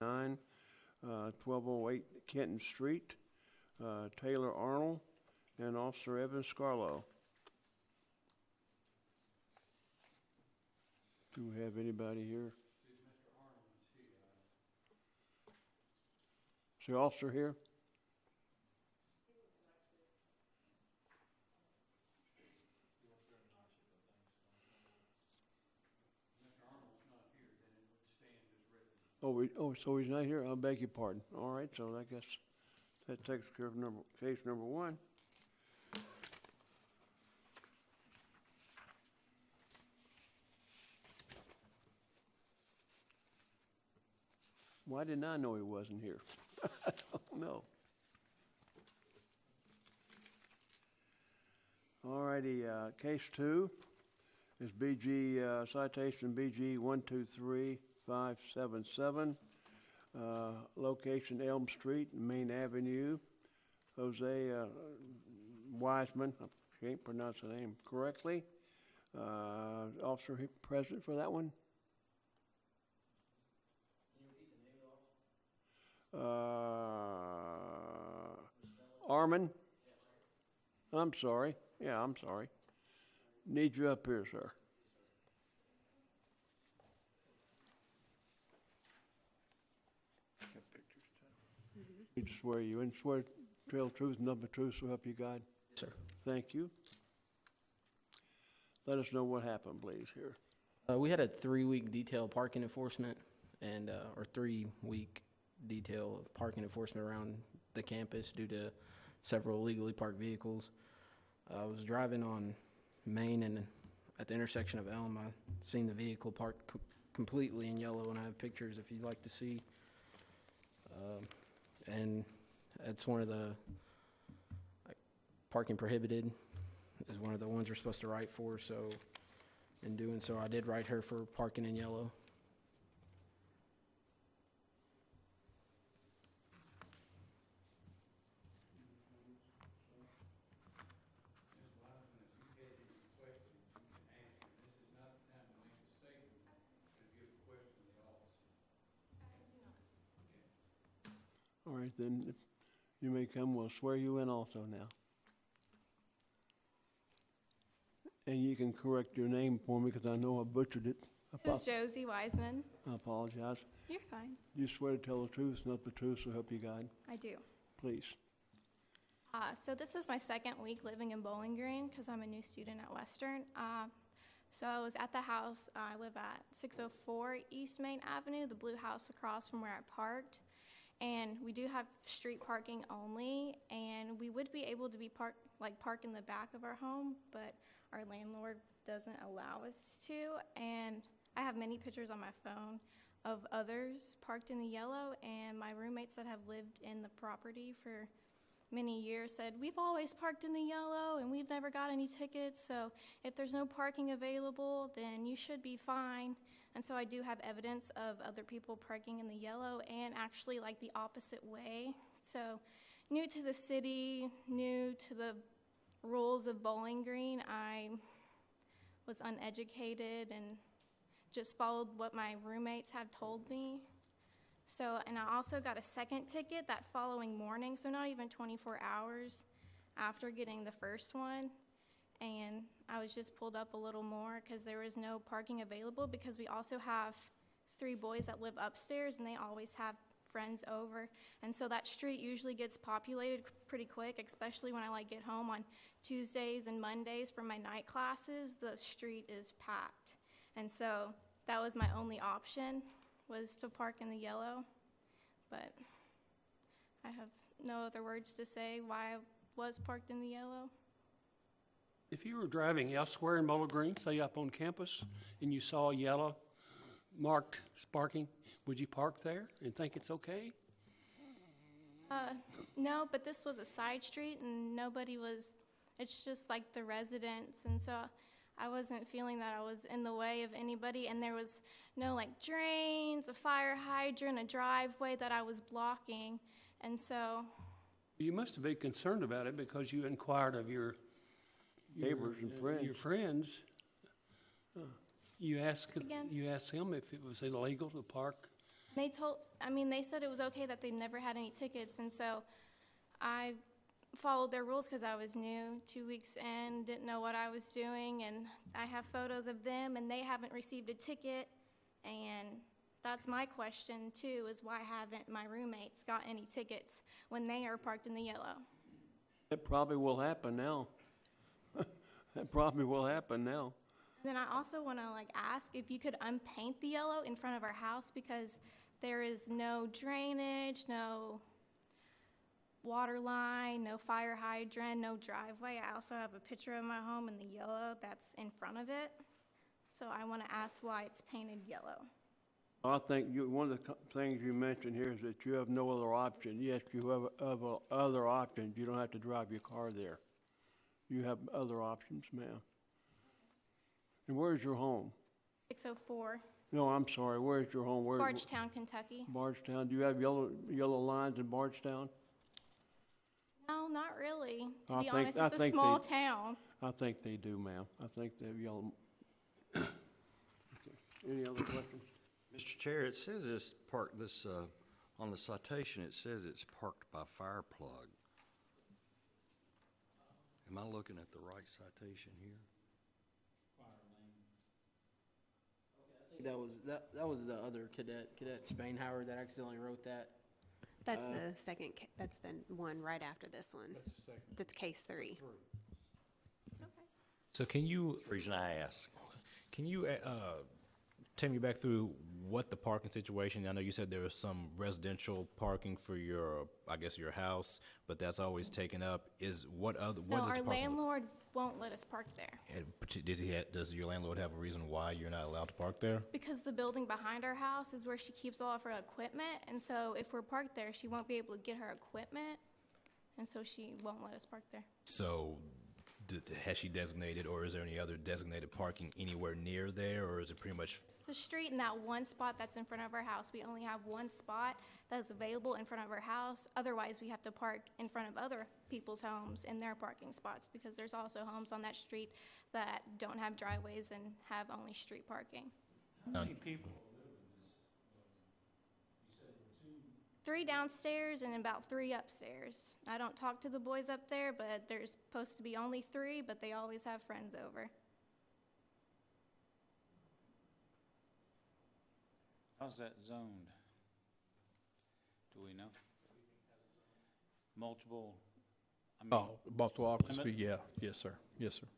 9, 1208 Kenton Street, Taylor Arnold, and Officer Evan Scarlow. Do we have anybody here? Is the officer here? So he's not here? I beg your pardon. All right, so I guess that takes care of case number 1. Why didn't I know he wasn't here? I don't know. All righty, case 2 is citation BG 123577, location Elm Street, Main Avenue. Jose Wiseman, I can't pronounce the name correctly. Officer present for that one? Armin? I'm sorry. Yeah, I'm sorry. Need you up here, sir. You just swear you in, swear to tell the truth, nothing but truth, so help you God. Sir. Thank you. Let us know what happened, please, here. We had a 3-week detail parking enforcement and or 3-week detail of parking enforcement around the campus due to several illegally parked vehicles. I was driving on Main and at the intersection of Elm. I seen the vehicle parked completely in yellow, and I have pictures if you'd like to see. And it's one of the parking prohibited is one of the ones we're supposed to write for. So in doing so, I did write her for parking in yellow. All right, then if you may come, we'll swear you in also now. And you can correct your name for me because I know I butchered it. Who's Josie Wiseman? I apologize. You're fine. You swear to tell the truth, nothing but the truth, so help you God. I do. Please. So this is my 2nd week living in Bowling Green because I'm a new student at Western. So I was at the house. I live at 604 East Main Avenue, the blue house across from where I parked. And we do have street parking only, and we would be able to be park in the back of our home, but our landlord doesn't allow us to. And I have many pictures on my phone of others parked in the yellow, and my roommates that have lived in the property for many years said, we've always parked in the yellow and we've never got any tickets, so if there's no parking available, then you should be fine. And so I do have evidence of other people parking in the yellow and actually like the opposite way. So new to the city, new to the rules of Bowling Green, I was uneducated and just followed what my roommates had told me. So, and I also got a second ticket that following morning, so not even 24 hours after getting the first one. And I was just pulled up a little more because there was no parking available, because we also have 3 boys that live upstairs and they always have friends over. And so that street usually gets populated pretty quick, especially when I get home on Tuesdays and Mondays from my night classes. The street is packed. And so that was my only option, was to park in the yellow. But I have no other words to say why I was parked in the yellow. If you were driving elsewhere in Bowling Green, say up on campus, and you saw yellow marked parking, would you park there and think it's okay? No, but this was a side street and nobody was, it's just like the residents, and so I wasn't feeling that I was in the way of anybody, and there was no drains, a fire hydrant, a driveway that I was blocking, and so. You must have been concerned about it because you inquired of your Neighbors and friends. Your friends. You asked Again? them if it was illegal to park They said it was okay that they never had any tickets, and so I followed their rules because I was new, 2 weeks in, didn't know what I was doing, and I have photos of them, and they haven't received a ticket, and that's my question too, is why haven't my roommates got any tickets when they are parked in the yellow? It probably will happen now. It probably will happen now. Then I also want to ask if you could unpaint the yellow in front of our house, because there is no drainage, no water line, no fire hydrant, no driveway. I also have a picture of my home in the yellow that's in front of it. So I want to ask why it's painted yellow. I think one of the things you mentioned here is that you have no other option. Yes, you have other options. You don't have to drive your car there. You have other options, ma'am. And where's your home? 604 No, I'm sorry. Where's your home? Bardstown, Kentucky. Bardstown. Do you have yellow lines in Bardstown? No, not really. To I be think- honest, I it's a think small they- town. I think they do, ma'am. I think they have yellow. Okay. Any other questions? Mr. Chair, it says it's parked on the citation, it says it's parked by fire plug. Am I looking at the right citation here? That was the other Cadet Spainhauer that accidentally wrote that. That's the second, that's the one right after this one. That's the second. That's case 3. Okay. So can you, The reason I ask. can you take me back through what the parking situation, I know you said there was some residential parking for your, I guess, your house, but that's always taken up. What No, is the our parking? landlord won't let us park there Does your landlord have a reason why you're not allowed to park there? because the building behind our house is where she keeps all of her equipment. And so if we're parked there, she won't be able to get her equipment. And so she won't let us park there. So has she designated, or is there any other designated parking anywhere near there, or is it pretty much? It's the street and that one spot that's in front of our house. We only have one spot that's available in front of our house. Otherwise, we have to park in front of other people's homes in their parking spots, because there's also homes on that street that don't have driveways and have only street parking. How many people? 3 downstairs and about 3 upstairs. I don't talk to the boys up there, but there's supposed to be only 3, but they always have friends over. How's that zoned? Do we know? Multiple, I mean, Oh, multiple occupancy, limit? yeah, yes, sir, yes, sir.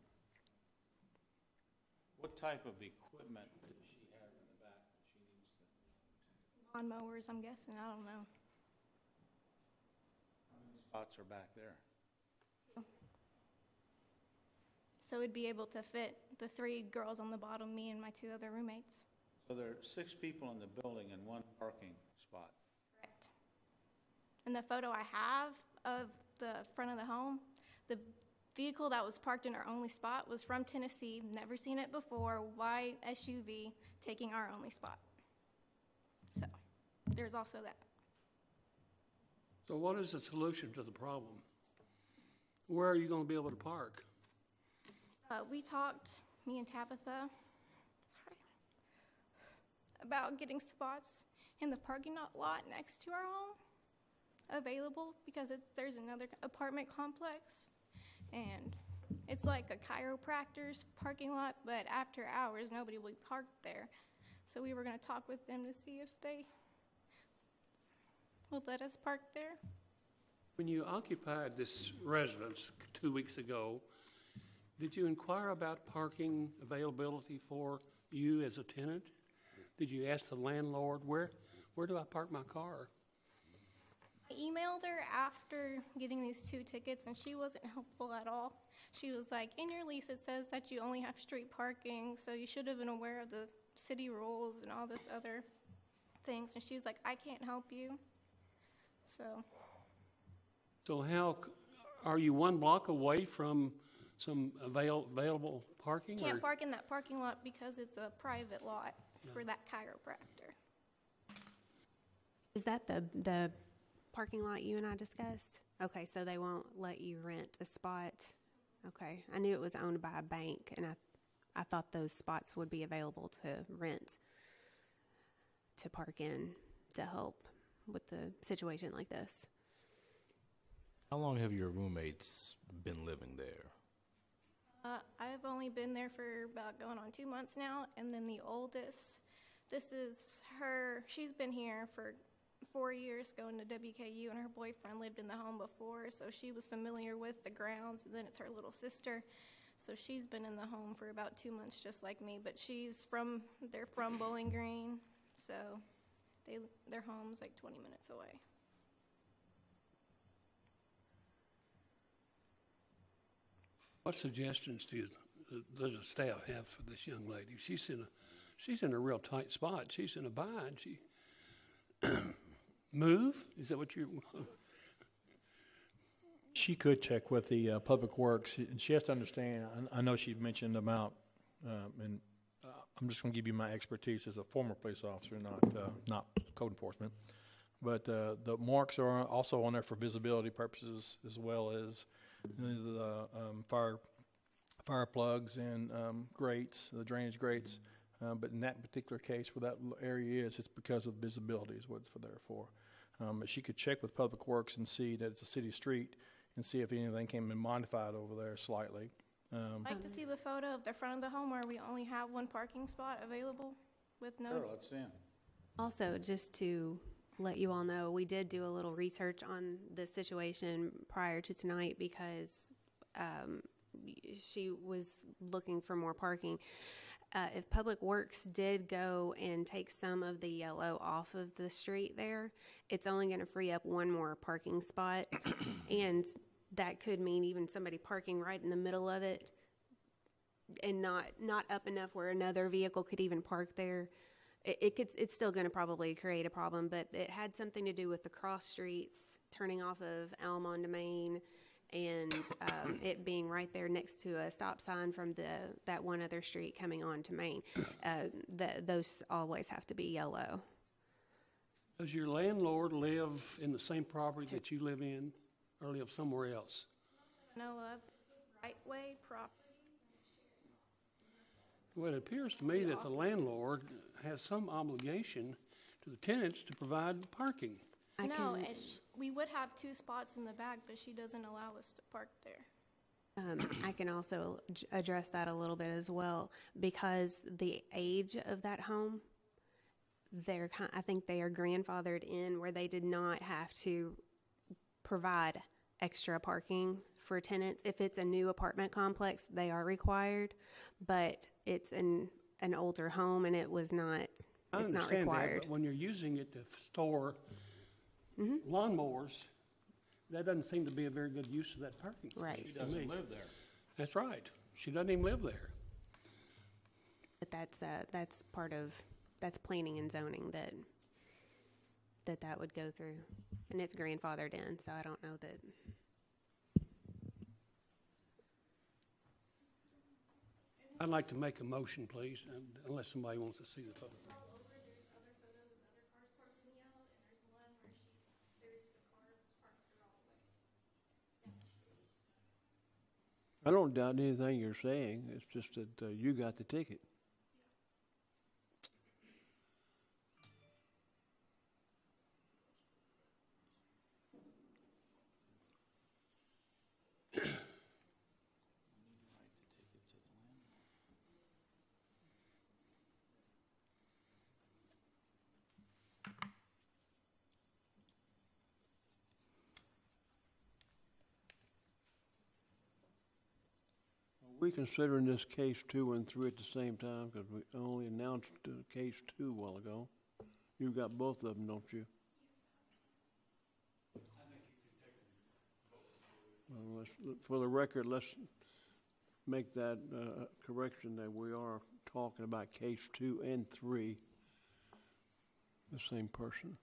what type of equipment does she have in the back that she needs to? Lawnmowers, I'm guessing, I don't know. How many spots are back there? So it'd be able to fit the 3 girls on the bottom, me and my 2 other roommates. So there are 6 people in the building and 1 parking spot. Correct. And the photo I have of the front of the home, the vehicle that was parked in our only spot was from Tennessee, never seen it before, white SUV, taking our only spot. So, there's also that. So what is the solution to the problem? Where are you going to be able to park? We talked, me and Tabitha, about getting spots in the parking lot next to our home available, because there's another apartment complex, and it's like a chiropractor's parking lot, but after hours, nobody will be parked there. So we were going to talk with them to see if they would let us park there. When you occupied this residence 2 weeks ago, did you inquire about parking availability for you as a tenant? Did you ask the landlord, where do I park my car? I emailed her after getting these 2 tickets, and she wasn't helpful at all. She was like, in your lease it says that you only have street parking, so you should have been aware of the city rules and all this other things. And she was like, I can't help you. So how, are you 1 block away from some available parking? Can't or- park in that parking lot because it's a private lot for that chiropractor. Is that the parking lot you and I discussed? Okay, so they won't let you rent a spot? Okay, I knew it was owned by a bank, and I thought those spots would be available to rent, to park in. to help with the situation like this. How long have your roommates been living there? I've only been there for about going on 2 months now, and then the oldest, this is her, she's been here for 4 years going to WKU, and her boyfriend lived in the home before, so she was familiar with the grounds, and then it's her little sister. So she's been in the home for about 2 months just like me, but they're from Bowling Green, so their home's like 20 minutes away. What suggestions does the staff have for this young lady? She's in a real tight spot. She's in a bind. She move? Is that what you're? She could check with the Public Works, and she has to understand, I know she mentioned about, and I'm just going to give you my expertise as a former police officer, not code enforcement. But the marks are also on there for visibility purposes, as well as the fire plugs and grates, the drainage grates. But in that particular case, where that area is, it's because of visibility is what it's there for. But she could check with Public Works and see that it's a city street and see if anything can be modified over there slightly. I'd like to see the photo of the front of the home where we only have one parking spot available with no. Sure, let's see 'em. Also, just to let you all know, we did do a little research on this situation prior to tonight because she was looking for more parking. If Public Works did go and take some of the yellow off of the street there, it's only going to free up one more parking spot. And that could mean even somebody parking right in the middle of it and not up enough where another vehicle could even park there. It's still going to probably create a problem, but it had something to do with the cross streets turning off of Elm onto Main and it being right there next to a stop sign from that one other street coming on to Main. Those always have to be yellow. Does your landlord live in the same property that you live in, or live somewhere else? Know of right way property. Well, it appears to me that the landlord has some obligation to the tenants to provide parking. No, and we would have 2 spots in the back, but she doesn't allow us to park there. I can also address that a little bit as well, because the age of that home, I think they are grandfathered in where they did not have to provide extra parking for tenants. If it's a new apartment complex, they are required, but it's an older home and it was not. It's not required. I understand that, but when you're using it to store lawnmowers, that doesn't seem to be a very good use of that parking space. Right. She doesn't live there. That's right. She doesn't even live there. But that's part of planning and zoning that would go through, and it's grandfathered in. So I don't know that. I'd like to make a motion, please, unless somebody wants to see the photo. I don't doubt anything you're saying. It's just that you got the ticket. We considering this case 2 and 3 at the same time because we only announced case 2 a while ago. You've got both of them, don't you? Well, for the record, let's make that correction that we are talking about case 2 and 3, the same person.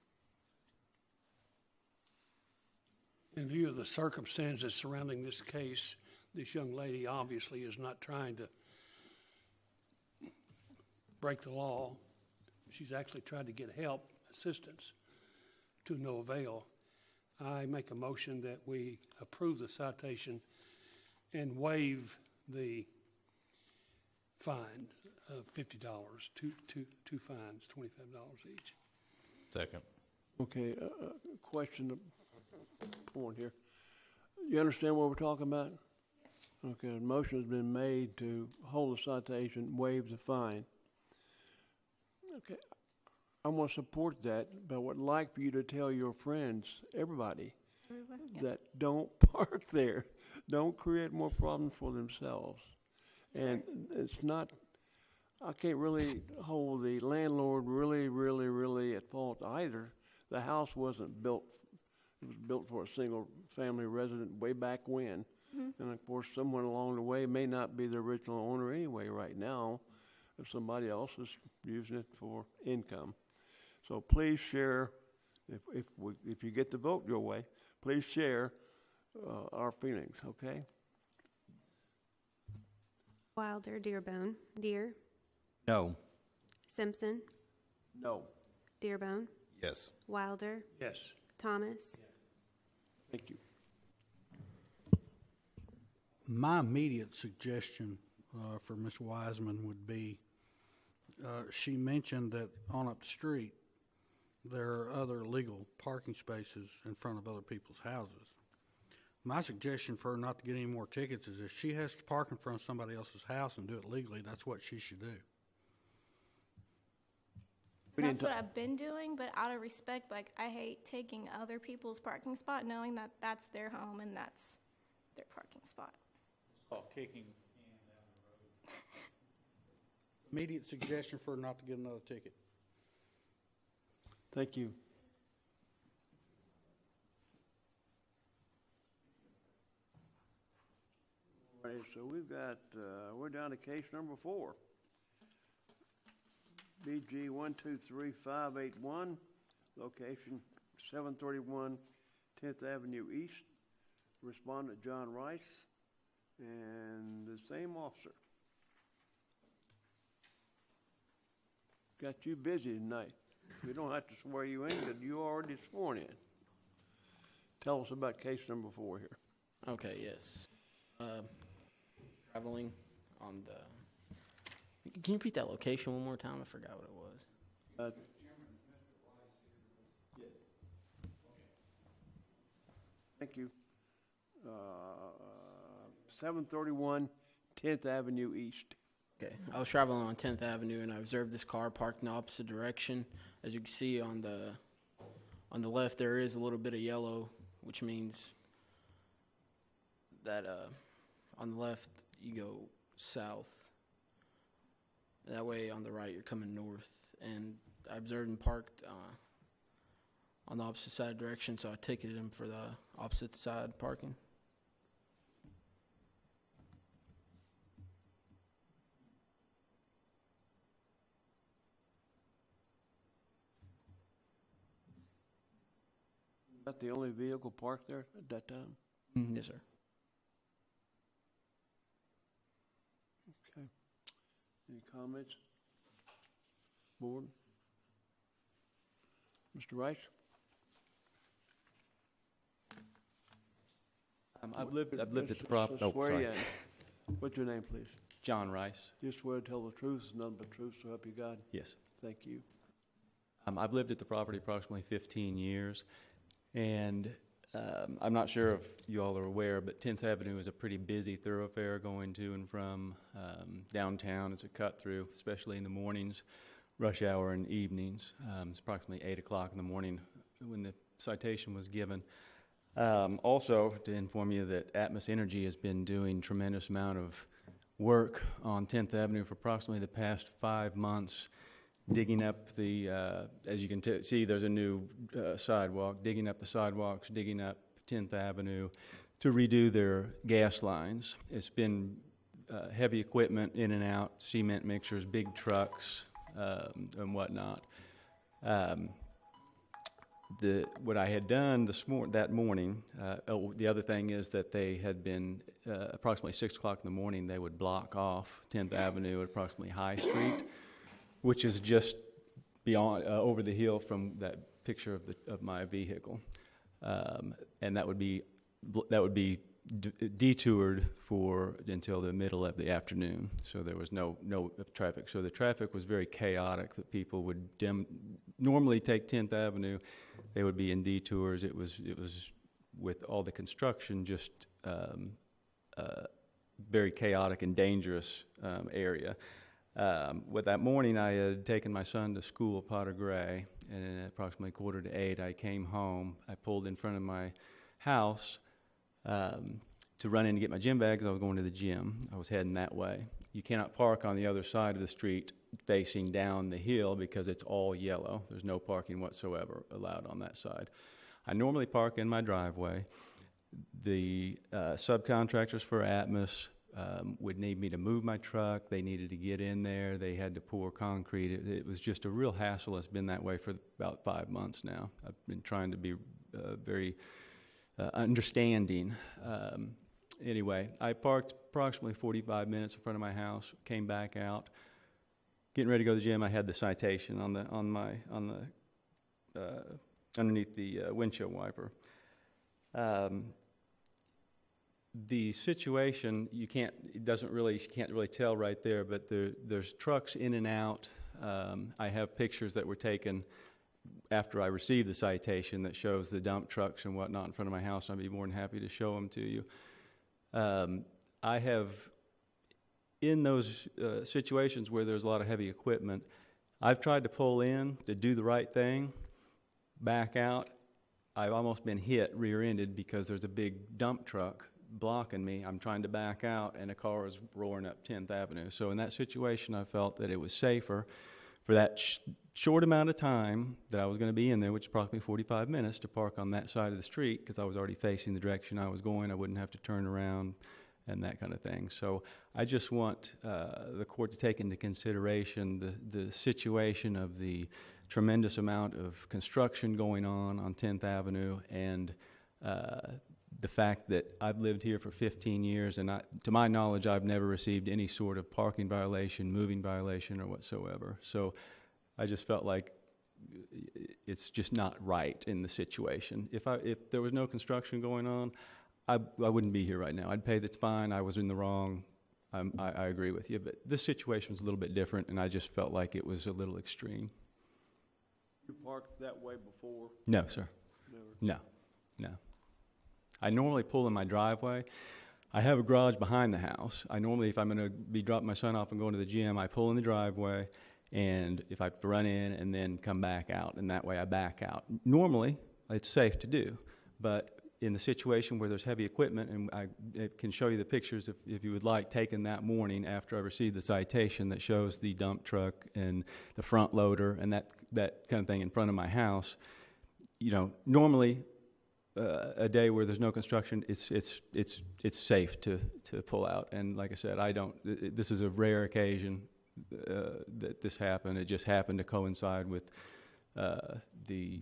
In view of the circumstances surrounding this case, this young lady obviously is not trying to break the law. She's actually tried to get help, assistance, to no avail. I make a motion that we approve the citation and waive the fine of $50, two fines, $25 each. Second. Okay, question, point here. You understand what we're talking about? Yes. Okay, a motion has been made to hold the citation, waive the fine. Okay, I'm gonna support that, but I would like for you to tell your friends, everybody, Everyone? Yeah. that don't park there. Don't create more problems for themselves. And it's not, I can't really hold the landlord really at fault either. The house wasn't built, it was built for a single family resident way back when. And of course, someone along the way may not be the original owner anyway right now, if somebody else is using it for income. So please share, if you get the vote your way, please share our feelings, okay? Wilder, Dearbone, Deer, No. Simpson, No. Dearbone, Yes. Wilder, Yes. Thomas. Thank you. My immediate suggestion for Ms. Wiseman would be, she mentioned that on up the street, there are other legal parking spaces in front of other people's houses. My suggestion for her not to get any more tickets is if she has to park in front of somebody else's house and do it legally, that's what she should do. That's what I've been doing, but out of respect, like, I hate taking other people's parking spot, knowing that that's their home and that's their parking spot. It's called kicking the can down the road. Immediate suggestion for her not to get another ticket. Thank you. All right, so we've got, we're down to case number 4. BG 123581, location 731 10th Avenue East. Respondent John Rice and the same officer. Got you busy tonight. We don't have to swear you in, because you already sworn in. Tell us about case number 4 here. Okay, yes. Traveling on the, can you repeat that location one more time? I forgot what it was. Thank you. 731 10th Avenue East. Okay, I was traveling on 10th Avenue and I observed this car parked in the opposite direction. As you can see on the left, there is a little bit of yellow, which means that on the left you go south. That way on the right you're coming north. And I observed him parked on the opposite side direction, so I ticketed him for the opposite side parking. Is that the only vehicle parked there at that time? Yes, sir. Okay. Any comments? Board? Mr. Rice? I've lived at the property. Oh, Swear sorry. you in. What's your name, please? John Rice. You swear to tell the truth, nothing but truth, so help you God? Yes. Thank you. I've lived at the property approximately 15 years, and I'm not sure if you all are aware, but 10th Avenue is a pretty busy thoroughfare going to and from downtown. It's a cut through, especially in the mornings, rush hour, and evenings. It's approximately 8 o'clock in the morning when the citation was given. Also, to inform you that Atmos Energy has been doing tremendous amount of work on 10th Avenue for approximately the past 5 months, digging up the, as you can see, there's a new sidewalk, digging up the sidewalks, digging up 10th Avenue to redo their gas lines. It's been heavy equipment in and out, cement mixers, big trucks, and whatnot. What I had done that morning, the other thing is that they had been, approximately 6 o'clock in the morning, they would block off 10th Avenue at approximately High Street, which is just beyond, over the hill from that picture of my vehicle. And that would be detoured until the middle of the afternoon. So there was no traffic. So the traffic was very chaotic, that people would normally take 10th Avenue, they would be in detours. It was with all the construction, just very chaotic and dangerous area. With that morning, I had taken my son to school at Potter Gray, and at approximately 7:45, I came home. I pulled in front of my house to run in to get my gym bag because I was going to the gym. I was heading that way. You cannot park on the other side of the street facing down the hill because it's all yellow. There's no parking whatsoever allowed on that side. I normally park in my driveway. The subcontractors for Atmos would need me to move my truck. They needed to get in there. They had to pour concrete. It was just a real hassle. It's been that way for about 5 months now. I've been trying to be very understanding. Anyway, I parked approximately 45 minutes in front of my house, came back out. Getting ready to go to the gym, I had the citation underneath the windshield wiper. The situation, you can't really tell right there, but there's trucks in and out. I have pictures that were taken after I received the citation that shows the dump trucks and whatnot in front of my house. I'd be more than happy to show them to you. I have, in those situations where there's a lot of heavy equipment, I've tried to pull in to do the right thing, back out. I've almost been hit rear-ended because there's a big dump truck blocking me. I'm trying to back out, and a car is roaring up 10th Avenue. So in that situation, I felt that it was safer for that short amount of time that I was going to be in there, which is approximately 45 minutes, to park on that side of the street because I was already facing the direction I was going. I wouldn't have to turn around and that kind of thing. So I just want the court to take into consideration the situation of the tremendous amount of construction going on 10th Avenue and the fact that I've lived here for 15 years, and to my knowledge, I've never received any sort of parking violation, moving violation, or whatsoever. So I just felt like it's just not right in the situation. If there was no construction going on, I wouldn't be here right now. I'd pay the fine. I was in the wrong. I agree with you. But this situation was a little bit different, and I just felt like it was a little extreme. You parked that way before? No, sir. Never? No. I normally pull in my driveway. I have a garage behind the house. I normally, if I'm going to be dropping my son off and going to the gym, I pull in the driveway, and if I have to run in and then come back out, and that way I back out. Normally, it's safe to do, but in the situation where there's heavy equipment, and I can show you the pictures if you would like, taken that morning after I received the citation that shows the dump truck and the front loader and that kind of thing in front of my house. You know, normally a day where there's no construction, it's safe to pull out. And like I said, this is a rare occasion that this happened. It just happened to coincide with the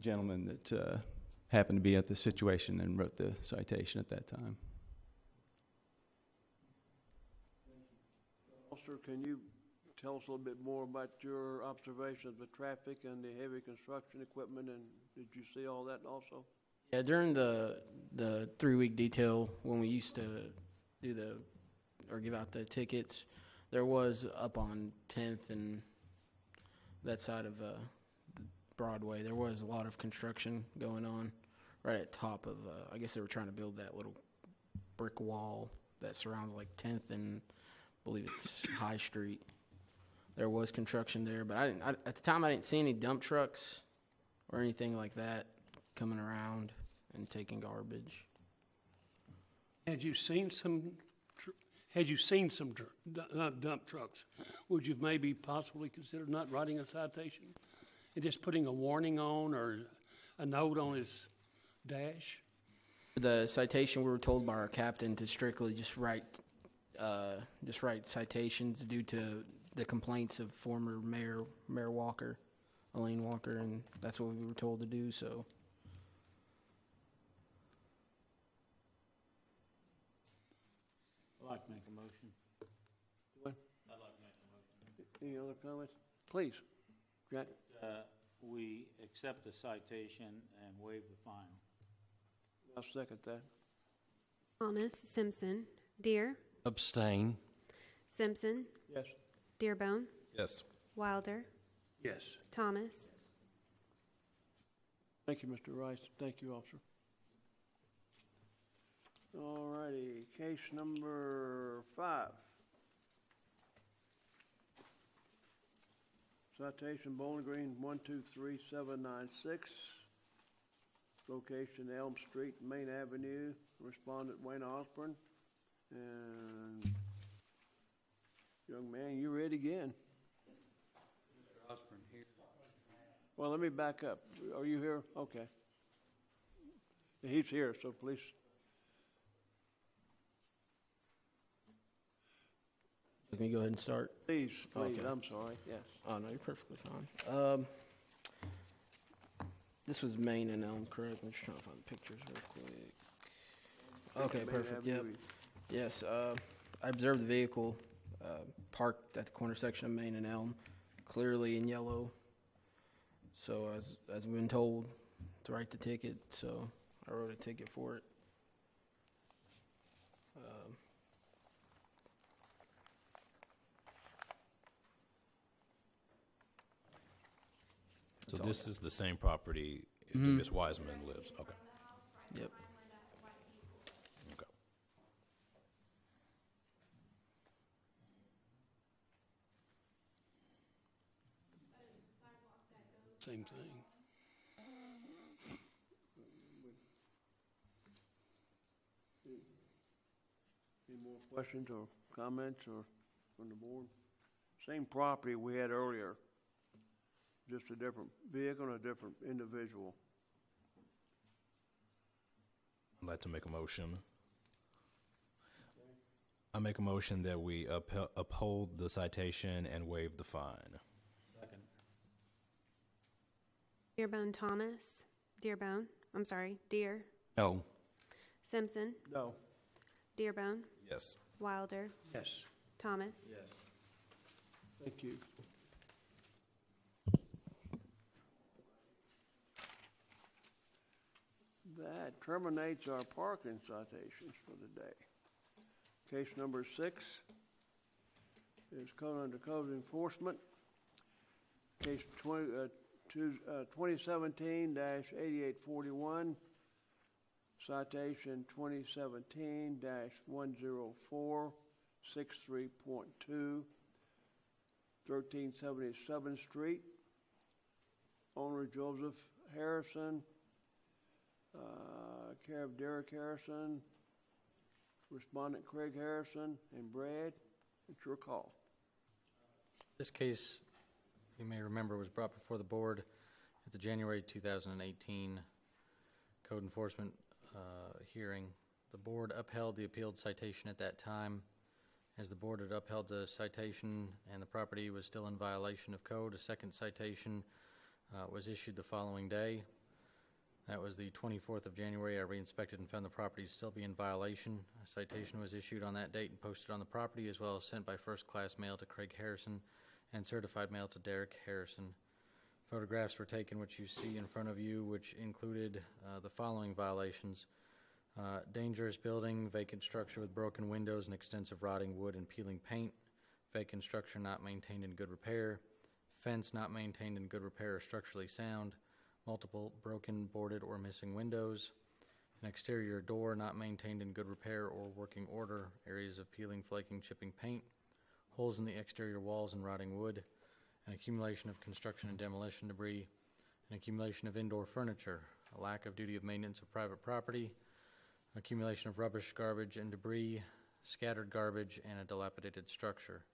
gentleman that happened to be at the situation and wrote the citation at that time. Officer, can you tell us a little bit more about your observation of the traffic and the heavy construction equipment, and did you see all that also? Yeah, during the 3-week detail, when we used to do give out the tickets, there was up on 10th and that side of Broadway, there was a lot of construction going on right at top of, I guess they were trying to build that little brick wall that surrounds like 10th and I believe it's High Street. There was construction there, but at the time I didn't see any dump trucks or anything like that coming around and taking garbage. Had you seen some dump trucks, would you maybe possibly consider not writing a citation and just putting a warning on or a note on his dash? The citation, we were told by our captain to strictly just write citations due to the complaints of former Mayor Walker, Elaine Walker, and that's what we were told to do. So. I'd like to make a motion. What? I'd like to make a motion. Any other comments? Please, Jack. We accept the citation and waive the fine. I'll second that. Thomas, Simpson, Deere, Abstain. Simpson, Yes. Dearbone, Yes. Wilder, Yes. Thomas, Thank you, Mr. Rice. Thank you, officer. All righty, case number 5. Citation Bowling Green 123796. Location Elm Street, Main Avenue. Respondent Wayne Osborne. And young man, you ready again? Mr. Osborne here. Well, let me back up. Are you here? Okay. He's here, so please. Let me go ahead and start. Please, Okay. I'm sorry, yes. Oh, no, you're perfectly fine. This was Main and Elm, correct? I'm just trying to find the pictures real quick. Okay, Main perfect, yep. Avenue. Yes, I observed the vehicle parked at the corner section of Main and Elm, clearly in yellow. So as we've been told to write the ticket, so I wrote a ticket for it. So this is the same property that Ms. Wiseman lives? Okay. Yep. Okay. Same thing. Any more questions or comments or from the board? Same property we had earlier, just a different vehicle and a different individual. I'd like to make a motion. I make a motion that we uphold the citation and waive the fine. Second. Dearbone Thomas. Deer. No. Simpson. No. Dearbone. Yes. Wilder. Yes. Thomas. Yes. Thank you. That terminates our parking citations for the day. Case number 6 is code under code enforcement. Case 2017-8841, citation 2017-104, 63.2, 1377th Street. Owner Joseph Harrison, care of Derek Harrison, respondent Craig Harrison, and Brad. It's your call. This case, you may remember, was brought before the board at the January 2018 code enforcement hearing. The board upheld the appealed citation at that time. As the board had upheld the citation and the property was still in violation of code, a second citation was issued the following day. That was the 24th of January. I re-inspected and found the property to still be in violation. A citation was issued on that date and posted on the property, as well as sent by first-class mail to Craig Harrison and certified mail to Derek Harrison. Photographs were taken, which you see in front of you, which included the following violations. Dangerous building, vacant structure with broken windows and extensive rotting wood and peeling paint, vacant structure not maintained in good repair, fence not maintained in good repair or structurally sound, multiple broken, boarded, or missing windows, an exterior door not maintained in good repair or working order, areas of peeling, flaking, chipping paint, holes in the exterior walls and rotting wood, an accumulation of construction and demolition debris, an accumulation of indoor furniture, a lack of duty of maintenance of private property, accumulation of rubbish, garbage, and debris, scattered garbage, and a dilapidated structure.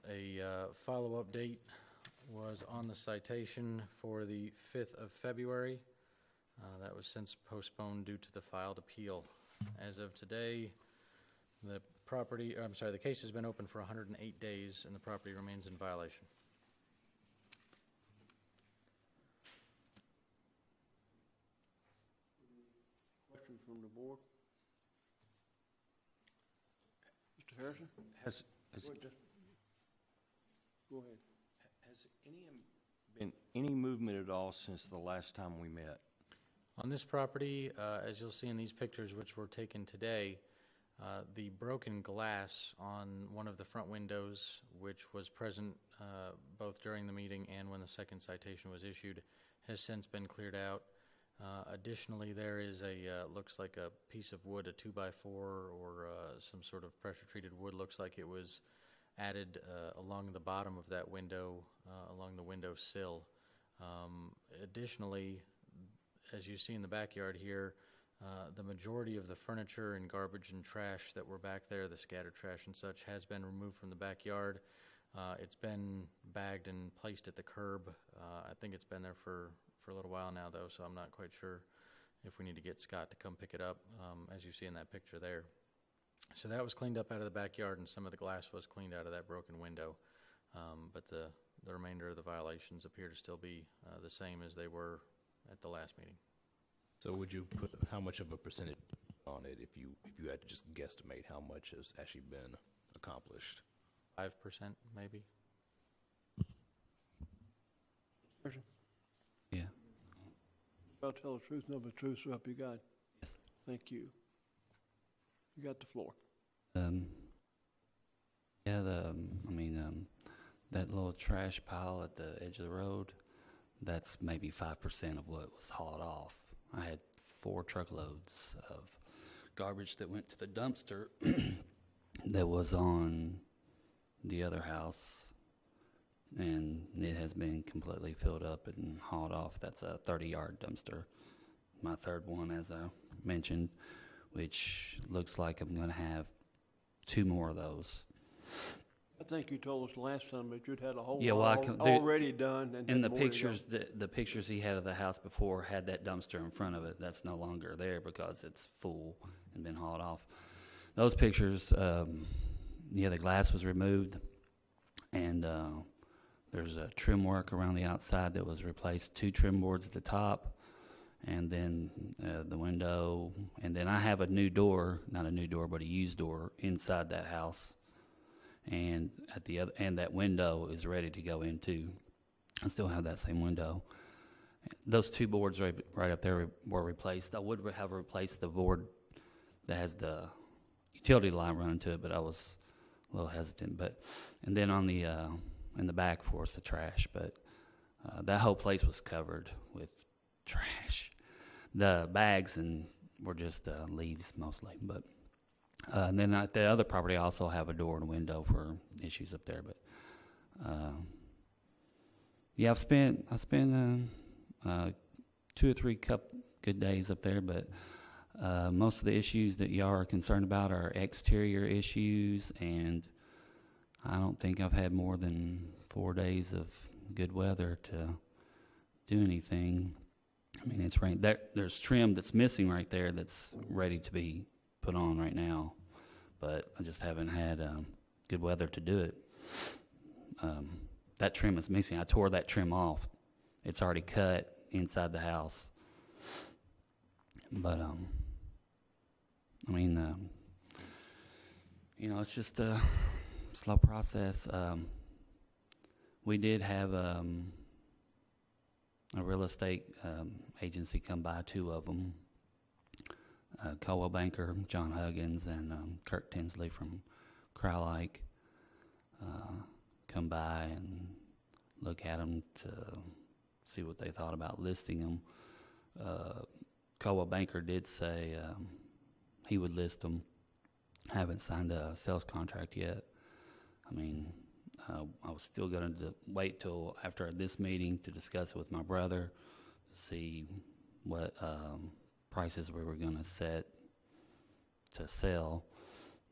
A follow-up date was on the citation for the 5th of February. That was since postponed due to the filed appeal. As of today, the case has been open for 108 days and the property remains in violation. Questions from the board? Mr. Harrison? Has Go ahead. Has been any movement at all since the last time we met? On this property, as you'll see in these pictures which were taken today, The broken glass on one of the front windows, which was present both during the meeting and when the second citation was issued, has since been cleared out. Additionally, there is looks like a piece of wood, a 2x4 or some sort of pressure-treated wood, looks like it was added along the bottom of that window, along the window sill. Additionally, as you see in the backyard here, the majority of the furniture and garbage and trash that were back there, the scattered trash and such, has been removed from the backyard. It's been bagged and placed at the curb. I think it's been there for a little while now, though, so I'm not quite sure if we need to get Scott to come pick it up, as you see in that picture there. So that was cleaned up out of the backyard, and some of the glass was cleaned out of that broken window. But the remainder of the violations appear to still be the same as they were at the last meeting. So would you put how much of a percentage on it if you had to just guesstimate how much has actually been accomplished? 5%, maybe? Yeah. I'll tell the truth, no but the truth, so help you God. Yes. Thank you. You got the floor. Yeah, that little trash pile at the edge of the road, that's maybe 5% of what was hauled off. I had 4 truckloads of garbage that went to the dumpster that was on the other house, and it has been completely filled up and hauled off. That's a 30-yard dumpster. My third one, as I mentioned, which looks like I'm going to have 2 more of those. I think you told us last time that you'd had a whole Yeah, well, lot already done. And in had the more to go. pictures, the pictures he had of the house before had that dumpster in front of it. That's no longer there because it's full and been hauled off. Those pictures, the glass was removed, and there's a trim work around the outside that was replaced. 2 trim boards at the top, and then the window. And then I have a new door, not a new door, but a used door inside that house. And at the other, and that window is ready to go into. I still have that same window. Those 2 boards right up there were replaced. I would have replaced the board that has the utility line running to it, but I was a little hesitant. And then on the in the back for us, the trash. But that whole place was covered with trash. The bags were just leaves mostly, but. And then at the other property, I also have a door and a window for issues up there. But yeah, I've spent 2 or 3 good days up there. But most of the issues that y'all are concerned about are exterior issues, and I don't think I've had more than 4 days of good weather to do anything. I mean, it's rain. There's trim that's missing right there that's ready to be put on right now, but I just haven't had good weather to do it. That trim is missing. I tore that trim off. It's already cut inside the house. But it's just a slow process. We did have a real estate agency come by, 2 of them. Caldwell Banker, John Huggins, and Kirk Tinsley from Crowlike come by and look at them to see what they thought about listing them. Caldwell Banker did say he would list them. Haven't signed a sales contract yet. I mean, I was still going to wait till after this meeting to discuss it with my brother to see what prices we were going to set to sell.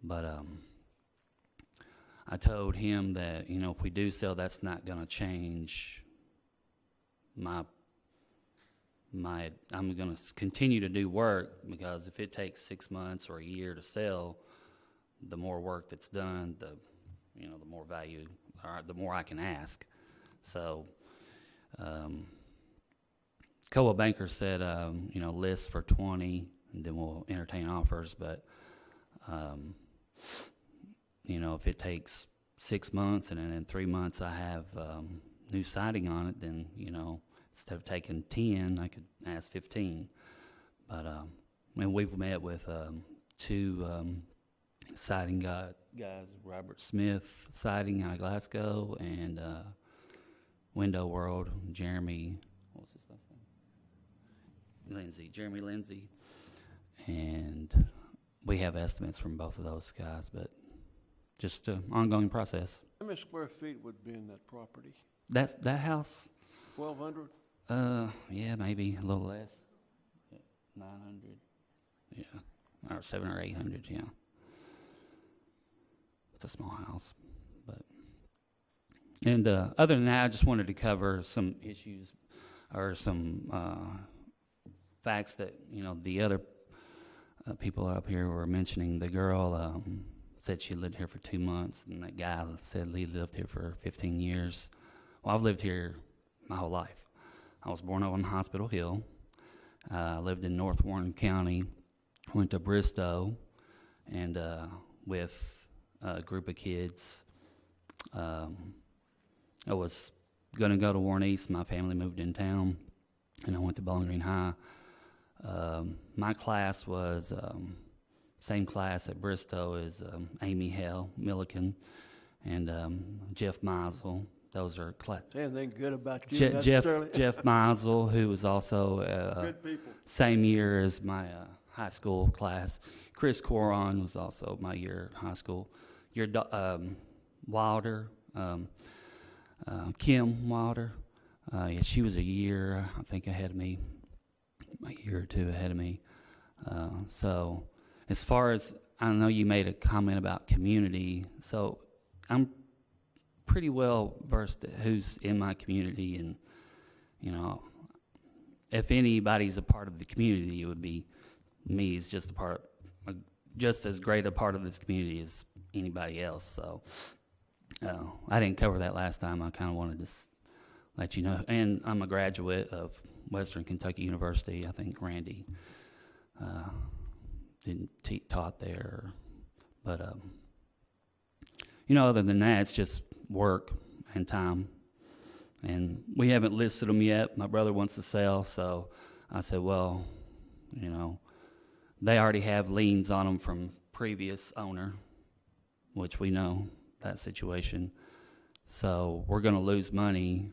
But I told him that, if we do sell, that's not going to change I'm going to continue to do work, because if it takes 6 months or a year to sell, the more work that's done, the more value, or the more I can ask. So, Coa Banker said, list for 20, and then we'll entertain offers. But, if it takes 6 months and then in 3 months I have new siding on it, then, instead of taking 10, I could ask 15. But, we've met with 2 siding guys, Robert Smith Siding out of Glasgow, and Window World, Jeremy, what's his last name? Jeremy Lindsay. And we have estimates from both of those guys, but just an ongoing process. How many square feet would be in that property? That house, 1,200? yeah, maybe a little less. 900, yeah, or 700 or 800, yeah. It's a small house, but. And other than that, I just wanted to cover some issues or some facts that, you know, the other people up here were mentioning. The girl said she lived here for 2 months, and that guy said he lived here for 15 years. Well, I've lived here my whole life. I was born on Hospital Hill. Lived in North Warren County, went to Bristow, and with a group of kids. I was going to go to Warren East. My family moved in town, and I went to Bowling Green High. My class was same class at Bristow as Amy Hale, Milliken, and Jeff Meisel. Those are Anything good about you necessarily? Jeff Meisel, who was also Good people. same year as my high school class. Chris Coron was also my year at high school. Your Wilder, Kim Wilder, yeah, she was a year, I think, ahead of me, a year or two ahead of me. So as far as, I know you made a comment about community, so I'm pretty well versed at who's in my community, and, you know, if anybody's a part of the community, it would be me. Is just just as great a part of this community as anybody else. So I didn't cover that last time. I kind of wanted to let you know. And I'm a graduate of Western Kentucky University. I think Randy taught there, but you know, other than that, it's just work and time. And we haven't listed them yet. My brother wants to sell, so I said, well, you know, they already have liens on them from previous owner, which we know that situation. So we're going to lose money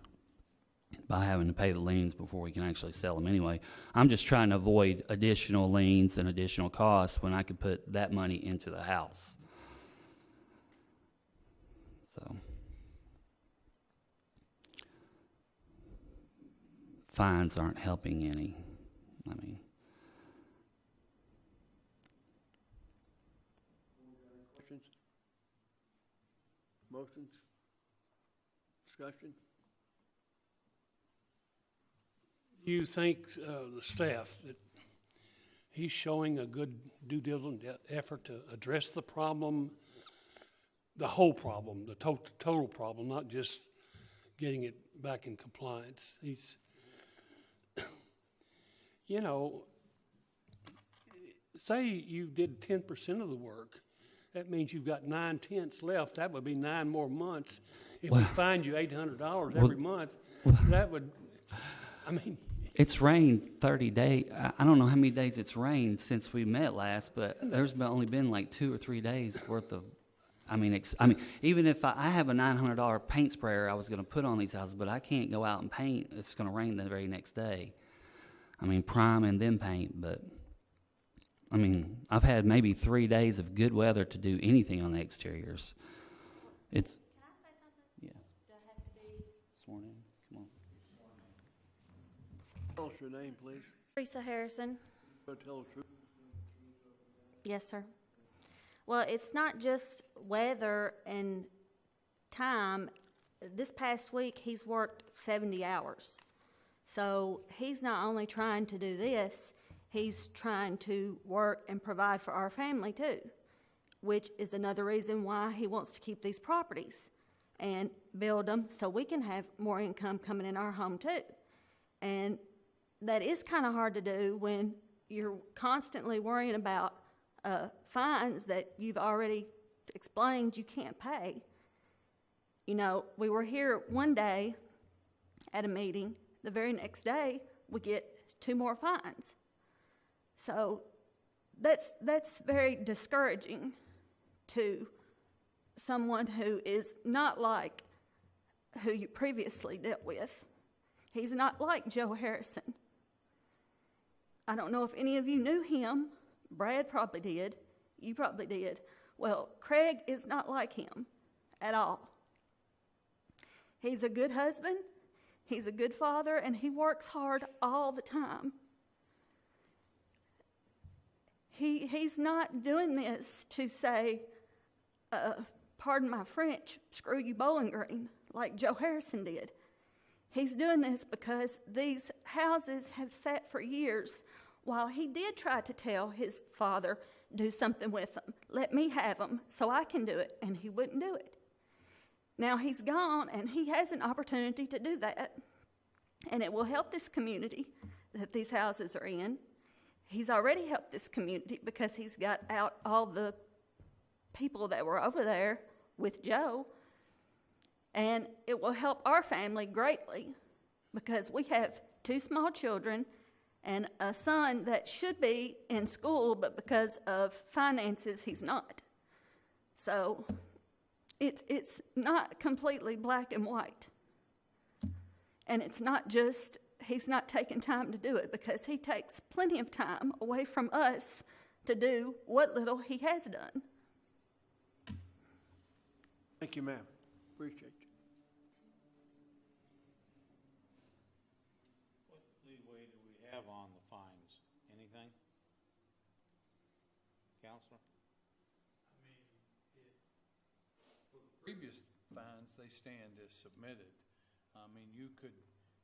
by having to pay the liens before we can actually sell them anyway. I'm just trying to avoid additional liens and additional costs when I could put that money into the house. So fines aren't helping any. I mean, Questions? Motions? Discussion? You think the staff that he's showing a good due diligence effort to address the problem, the whole problem, the total problem, not just getting it back in compliance? He's, you know, say you did 10% of the work. That means you've got 9/10 left. That would be 9 more months. If we find you $800 every month, that would, I mean. It's rained 30 days. I don't know how many days it's rained since we met last, but there's only been like 2 or 3 days worth of, I mean, even if I have a $900 paint sprayer I was going to put on these houses, but I can't go out and paint if it's going to rain the very next day. I mean, prime and then paint, but I mean, I've had maybe 3 days of good weather to do anything on the exteriors. It's. Can I say something? Yeah. Do I have to be? Sworn in. Come on. Tell us your name, please. Teresa Harrison. Tell the truth. Yes, sir. Well, it's not just weather and time. This past week, he's worked 70 hours. So he's not only trying to do this, he's trying to work and provide for our family too, which is another reason why he wants to keep these properties and build them so we can have more income coming in our home too. And that is kind of hard to do when you're constantly worrying about fines that you've already explained you can't pay. You know, we were here one day at a meeting. The very next day, we get 2 more fines. So that's very discouraging to someone who is not like who you previously dealt with. He's not like Joe Harrison. I don't know if any of you knew him. Brad probably did. You probably did. Well, Craig is not like him at all. He's a good husband, he's a good father, and he works hard all the time. He's not doing this to say, pardon my French, screw you, Bowling Green, like Joe Harrison did. He's doing this because these houses have sat for years while he did try to tell his father, do something with them. Let me have them so I can do it, and he wouldn't do it. Now he's gone, and he has an opportunity to do that, and it will help this community that these houses are in. He's already helped this community because he's got out all the people that were over there with Joe, and it will help our family greatly because we have 2 small children and a son that should be in school, but because of finances, he's not. So it's not completely black and white. And it's not just, he's not taking time to do it because he takes plenty of time away from us to do what little he has done. Thank you, ma'am. Appreciate you. What leeway do we have on the fines? Anything? Counselor? For the previous fines, they stand as submitted. I mean, you could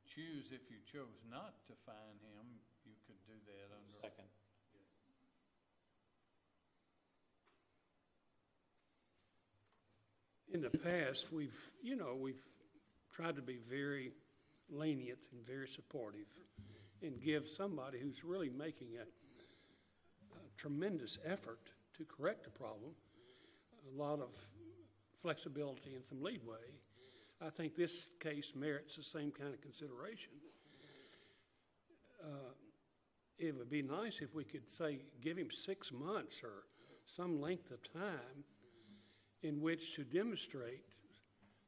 choose, if you chose not to fine him, you could do that under. Second. In the past, we've tried to be very lenient and very supportive and give somebody who's really making a tremendous effort to correct the problem a lot of flexibility and some leadway. I think this case merits the same kind of consideration. It would be nice if we could say, give him 6 months or some length of time in which to demonstrate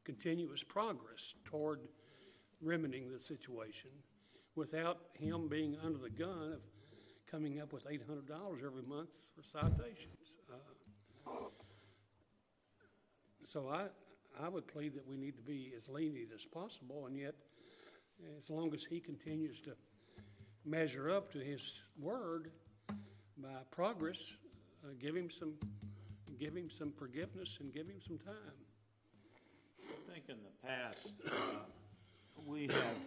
continuous progress toward remedying the situation without him being under the gun of coming up with $800 every month for citations. So I would plead that we need to be as lenient as possible, and yet as long as he continues to measure up to his word by progress, give him some forgiveness and give him some time. I think in the past, we have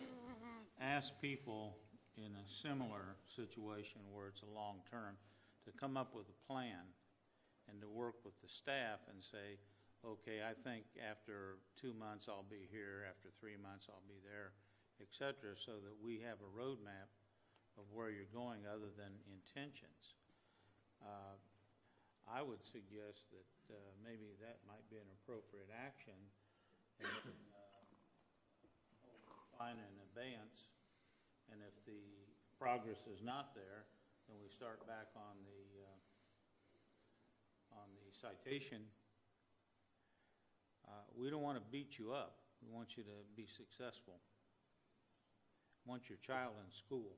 asked people in a similar situation where it's a long term to come up with a plan and to work with the staff and say, okay, I think after 2 months I'll be here, after 3 months I'll be there, et cetera, so that we have a roadmap of where you're going other than intentions. I would suggest that maybe that might be an appropriate action, and hold the fine in abeyance, and if the progress is not there, then we start back on the citation. We don't want to beat you up. We want you to be successful. We want your child in school.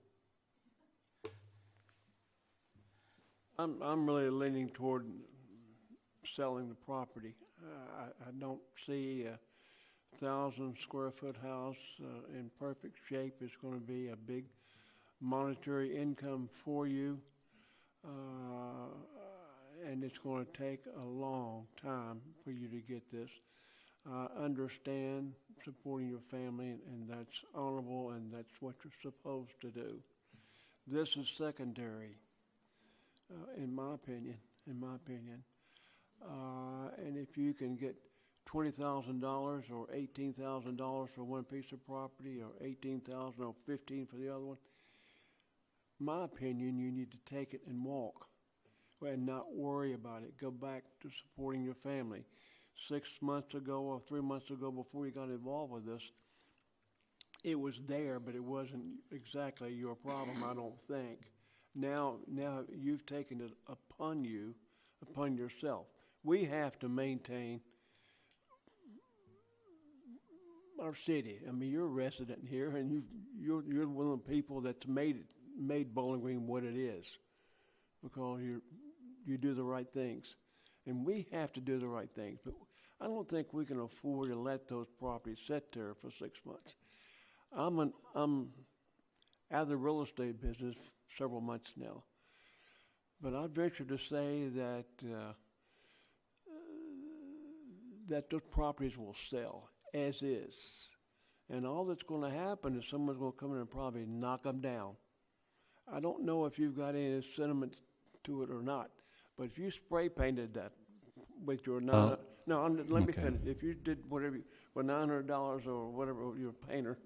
I'm really leaning toward selling the property. I don't see a 1,000 square foot house in perfect shape is going to be a big monetary income for you, and it's going to take a long time for you to get this. Understand supporting your family, and that's honorable, and that's what you're supposed to do. This is secondary. In my opinion, and if you can get $20,000 or $18,000 for one piece of property, or $18,000 or $15,000 for the other one, my opinion, you need to take it and walk, and not worry about it. Go back to supporting your family. 6 months ago or 3 months ago, before you got involved with this, it was there, but it wasn't exactly your problem, I don't think. Now you've taken it upon yourself. We have to maintain our city. I mean, you're a resident here, and you're one of the people that's made Bowling Green what it is, because you do the right things, and we have to do the right things. But I don't think we can afford to let those properties sit there for 6 months. I'm out of the real estate business several months now, but I venture to say that that those properties will sell as is. And all that's going to happen is someone's going to come in and probably knock them down. I don't know if you've got any sentiment to it or not, but if you spray painted that with your let me finish. If you did whatever for $900 or whatever, you're a painter,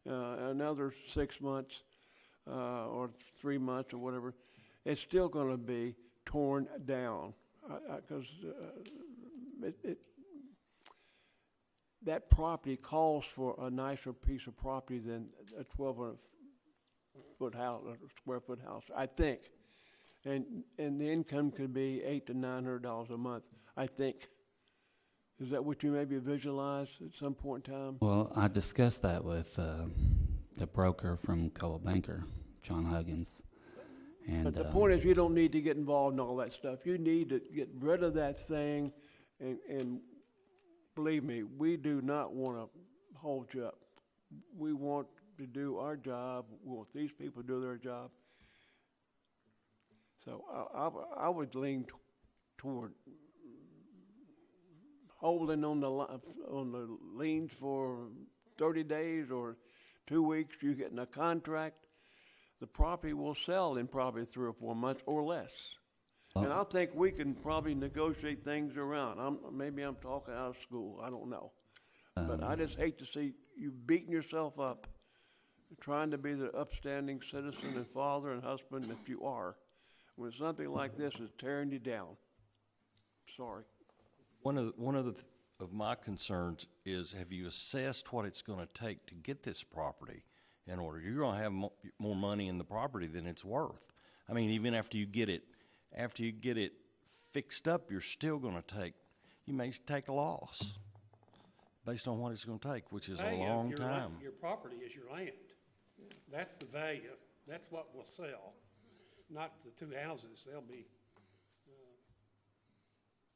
another 6 months or 3 months or whatever, it's still going to be torn down because that property calls for a nicer piece of property than a 1,200-foot house, a square-foot house, I think. And the income could be $800 to $900 a month, I think. Is that what you maybe visualize at some point in time? Well, I discussed that with the broker from Coldwell Banker, John Huggins. And but the point is, you don't need to get involved in all that stuff. You need to get rid of that thing, and believe me, we do not want to hold you up. We want to do our job. We want these people to do their job. So I would lean toward holding on the liens for 30 days or 2 weeks. You getting a contract, the property will sell in probably 3 or 4 months or less. And I think we can probably negotiate things around. Maybe I'm talking out of school. I don't know. But I just hate to see you beating yourself up, trying to be the upstanding citizen and father and husband that you are, when something like this is tearing you down. Sorry. One of my concerns is, have you assessed what it's going to take to get this property in order? You're going to have more money in the property than it's worth. I mean, even after you get it fixed up, you're still going to you may take a loss based on what it's going to take, which is a long time. Your property is your land. That's the value. That's what will sell, not the 2 houses. They'll be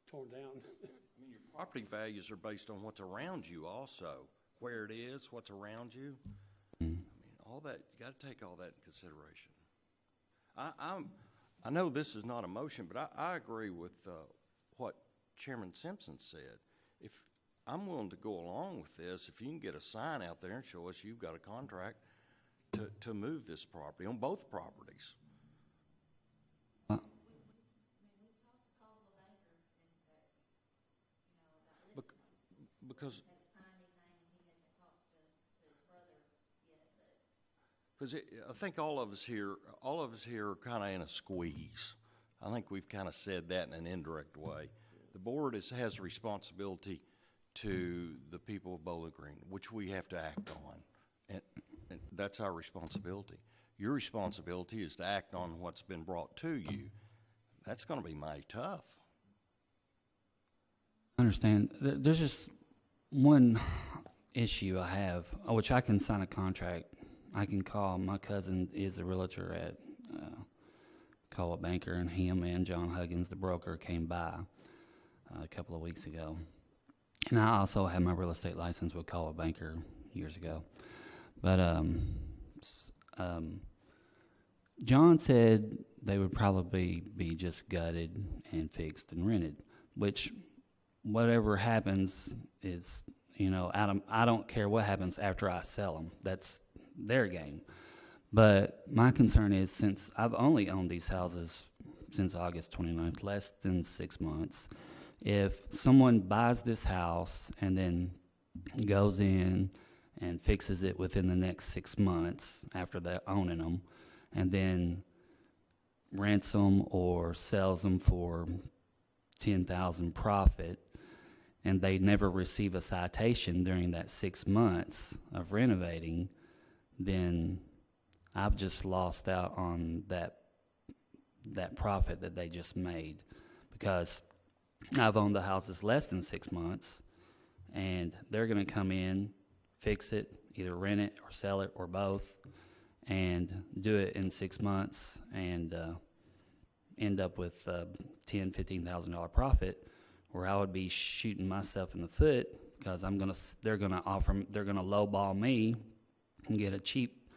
torn down. I mean, your property values are based on what's around you also, where it is, what's around you. I mean, all that, you got to take all that in consideration. I know this is not a motion, but I agree with what Chairman Simpson said. If I'm willing to go along with this, if you can get a sign out there and show us you've got a contract to move this property on both properties. Because I think all of us here are kind of in a squeeze. I think we've kind of said that in an indirect way. The board has a responsibility to the people of Bowling Green, which we have to act on, and that's our responsibility. Your responsibility is to act on what's been brought to you. That's going to be mighty tough. I understand. There's just one issue I have, which I can sign a contract. I can call. My cousin is a realtor at Coldwell Banker, and him and John Huggins, the broker, came by a couple of weeks ago. And I also had my real estate license with Coldwell Banker years ago. But John said they would probably be just gutted and fixed and rented, which whatever happens is, I don't care what happens after I sell them. That's their game. But my concern is, since I've only owned these houses since August 29th, less than 6 months, if someone buys this house and then goes in and fixes it within the next 6 months after they're owning them, and then rents them or sells them for $10,000 profit, and they never receive a citation during that 6 months of renovating, then I've just lost out on that profit that they just made. Because I've owned the houses less than 6 months, and they're going to come in, fix it, either rent it or sell it or both, and do it in 6 months and end up with $10,000, $15,000 profit, where I would be shooting myself in the foot because they're going to lowball me and get a cheap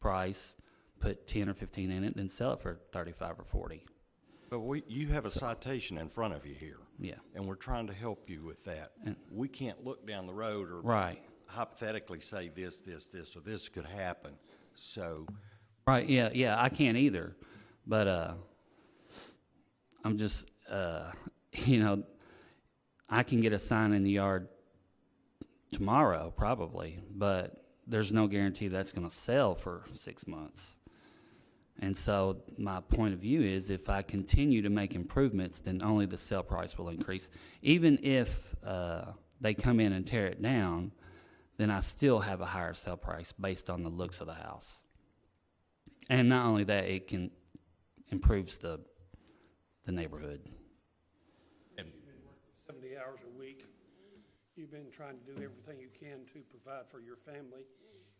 price, put 10 or 15 in it, then sell it for 35 or 40. But you have a citation in front of you here. Yeah. And we're trying to help you with that. And- We can't look down the road or Right. hypothetically say this, or this could happen. So, Right, yeah, I can't either. But I'm just, I can get a sign in the yard tomorrow probably, but there's no guarantee that's going to sell for 6 months. And so my point of view is if I continue to make improvements, then only the sale price will increase. Even if they come in and tear it down, then I still have a higher sale price based on the looks of the house. And not only that, it improves the neighborhood. 70 hours a week. You've been trying to do everything you can to provide for your family,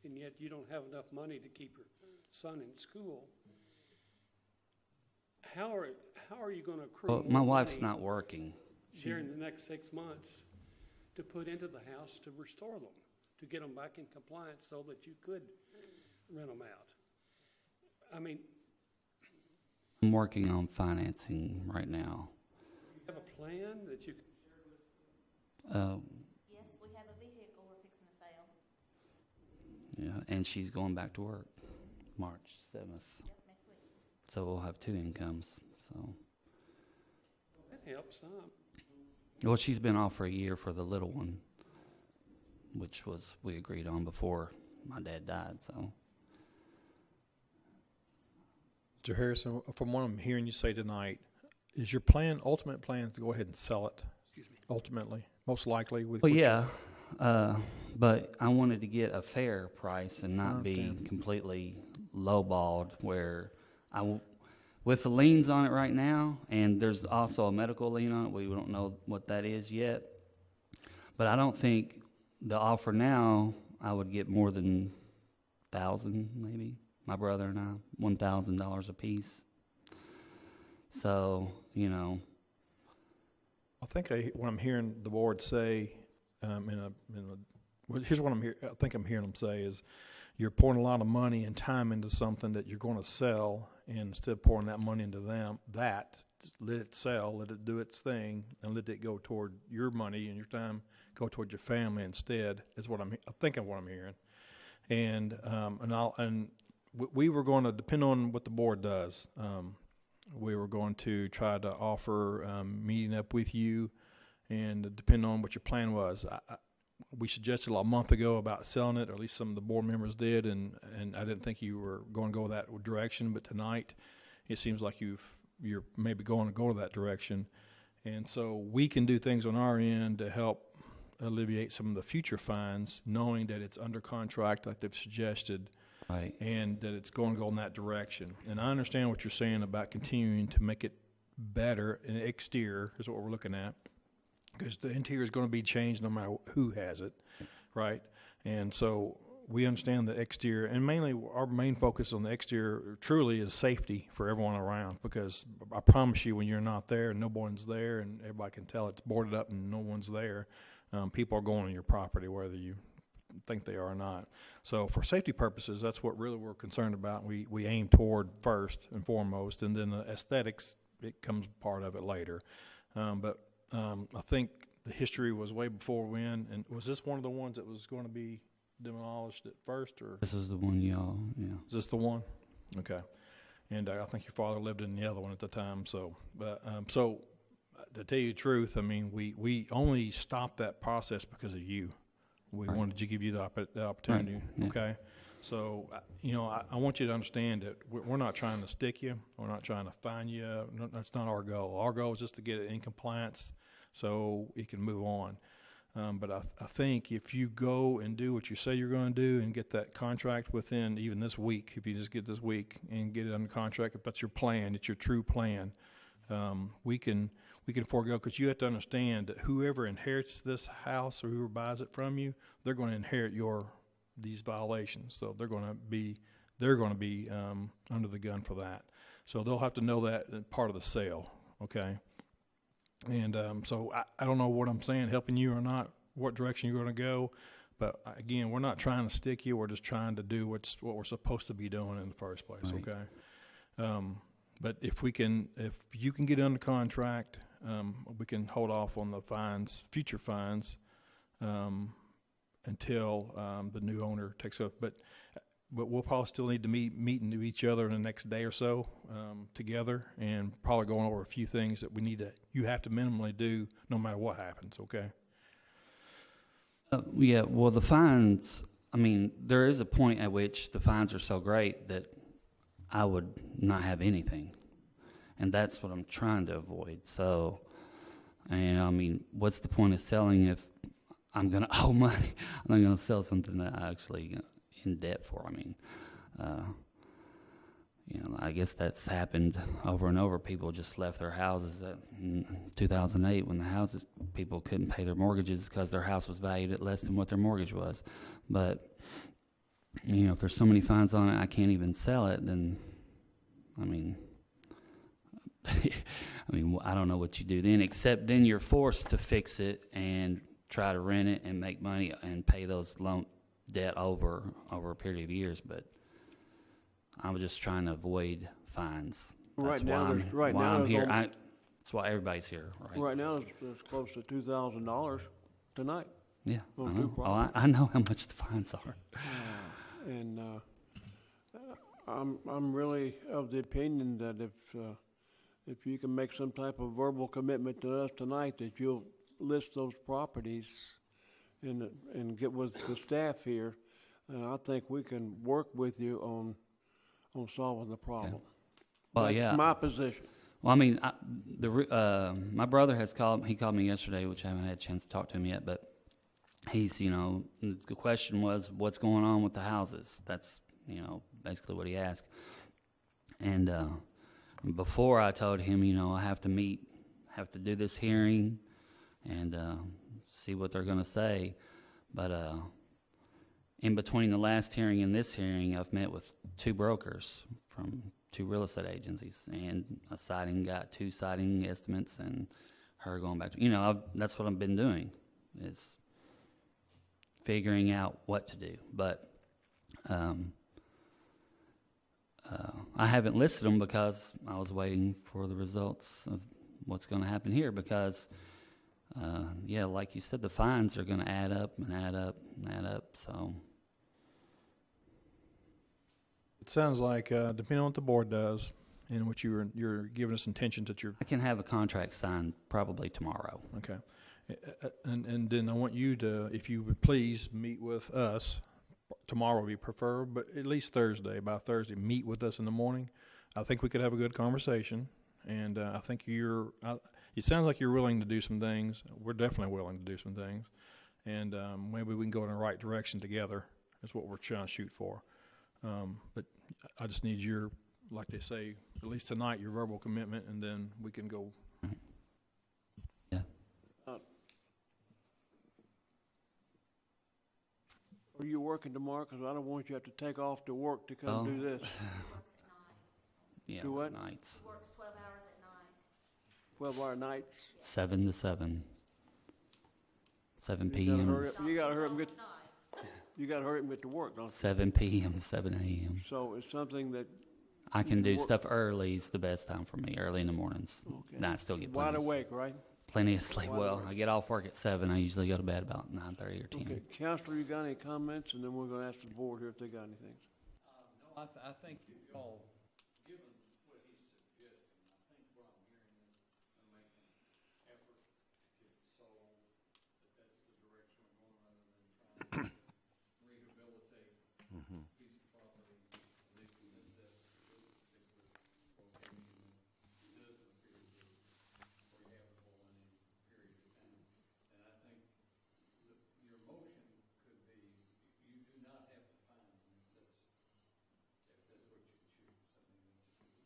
and yet you don't have enough money to keep your son in school. How are you going to accrue Well, more my wife's money not working. during the next 6 months to put into the house to restore them, to get them back in compliance so that you could rent them out? I mean, I'm working on financing right now. you have a plan that you can Yes, we have a vehicle we're fixing to sell. Yeah, and she's going back to work March 7th. Yep, next week. So we'll have 2 incomes. So, that helps some. well, she's been off for a year for the little one, which we agreed on before my dad died. So, Mr. Harrison, from what I'm hearing you say tonight, is your ultimate plan is to go ahead and sell it? Excuse me. Ultimately, most likely with. well, yeah, but I wanted to get a fair price and not be understand. completely lowballed where with the liens on it right now, and there's also a medical lien on it. We don't know what that is yet. But I don't think the offer now, I would get more than $1,000 maybe. My brother and I, $1,000 a piece. So, I think what I'm hearing the board say, here's what I think I'm hearing them say is, you're pouring a lot of money and time into something that you're going to sell, and instead of pouring that money into just let it sell, let it do its thing, and let it go toward your money and your time go toward your family instead. Is what I'm thinking. What I'm hearing, and we were going to depend on what the board does. We were going to try to offer meeting up with you, and depending on what your plan was. We suggested a month ago about selling it, or at least some of the board members did, and I didn't think you were going to go that direction. But tonight, it seems like you're maybe going to go that direction, and so we can do things on our end to help alleviate some of the future fines, knowing that it's under contract, like they've suggested. right. And that it's going to go in that direction. And I understand what you're saying about continuing to make it better. And the exterior is what we're looking at, because the interior is going to be changed no matter who has it, right? And so we understand the exterior, and mainly our main focus on the exterior truly is safety for everyone around, because I promise you, when you're not there and no one's there and everybody can tell it's boarded up and no one's there, people are going on your property whether you think they are or not. So for safety purposes, that's what really we're concerned about. We aim toward first and foremost, and then the aesthetics, it comes part of it later. But I think the history was way before when, and was this one of the ones that was going to be demolished at first, or This is the one, y'all, yeah. is this the one? Okay. And I think your father lived in the other one at the time. So, but to tell you the truth, I mean, we only stopped that process because of you. We Right. wanted to give you the opportunity. Right, yeah. Okay. So, I want you to understand that we're not trying to stick you. We're not trying to fine you. No, that's not our goal. Our goal is just to get it in compliance so it can move on. But I think if you go and do what you say you're going to do and get that contract within even this week, if you just get this week and get it under contract, if that's your plan, it's your true plan, we can we can forego, because you have to understand that whoever inherits this house or whoever buys it from you, they're going to inherit these violations. So they're going to be under the gun for that. So they'll have to know that as part of the sale, okay? And so I don't know what I'm saying, helping you or not, what direction you're going to go. But again, we're not trying to stick you. We're just trying to do what we're supposed to be doing in the first place, Right. okay? But if you can get under contract, we can hold off on the fines, future fines, until the new owner takes up. But we'll probably still need to meet into each other in the next day or so together, and probably going over a few things that you have to minimally do no matter what happens, okay? Yeah, well, the fines, I mean, there is a point at which the fines are so great that I would not have anything. And that's what I'm trying to avoid. So, and I mean, what's the point of selling if I'm going to owe money? I'm not going to sell something that I actually in debt for. I mean, I guess that's happened over and over. People just left their houses in 2008 when people couldn't pay their mortgages because their house was valued at less than what their mortgage was. But, if there's so many fines on it, I can't even sell it, then, I mean, I don't know what you do then, except then you're forced to fix it and try to rent it and make money and pay those loan debt over a period of years. But I was just trying to avoid fines. That's why I'm here. That's why everybody's here, right? Right now, it's close to $2,000 tonight. Yeah, I Those know. two properties. I know how much the fines are. And I'm really of the opinion that if you can make some type of verbal commitment to us tonight that you'll list those properties and get with the staff here, I think we can work with you on solving the problem. Well, That's yeah. my position. Well, I mean, my brother has called. He called me yesterday, which I haven't had a chance to talk to him yet. But he's, the question was, what's going on with the houses? That's, basically what he asked. And before I told him, I have to do this hearing and see what they're going to say. But in between the last hearing and this hearing, I've met with 2 brokers from 2 real estate agencies, and got 2 siding estimates, and her going back to, that's what I've been doing, is figuring out what to do. But I haven't listed them because I was waiting for the results of what's going to happen here, because like you said, the fines are going to add up and add up and add up. So It sounds like, depending on what the board does and what you're giving us intentions that you're. I can have a contract signed probably tomorrow. Okay. And then I want you to, if you would please, meet with us. Tomorrow would be preferred, but at least Thursday. By Thursday, meet with us in the morning. I think we could have a good conversation. And I think it sounds like you're willing to do some things. We're definitely willing to do some things. And maybe we can go in the right direction together. That's what we're trying to shoot for. But I just need like they say, at least tonight, your verbal commitment, and then we can go. Yeah. Are you working tomorrow? Because I don't want you to have to take off to work to come do this. Yeah, Do what? nights. Works 12 hours at night. 12-hour nights. 7 to 7. 7 You gotta p.m. hurry up. You gotta hurry up and get to work, don't you? 7 p.m. to 7 a.m. So it's something that I can do work- stuff early. Is the best time for me, early in the mornings. Okay. Now I still get wide plenty, awake, right? plenty of sleep. Wide Well, awake. I get off work at 7. I usually go to bed about 9:30 or 10. Okay, Counselor, you got any comments? And then we're gonna ask the board here if they got anything. No, I think if y'all, given what he's suggesting, I think what I'm hearing is make an effort to get it sold, that's the direction we're going, rather than trying to rehabilitate a piece of property, at least in this particular location, it doesn't appear to be very habitable in any period of time. And I think your motion could be, you do not have to find them, if that's what you choose. I mean, it's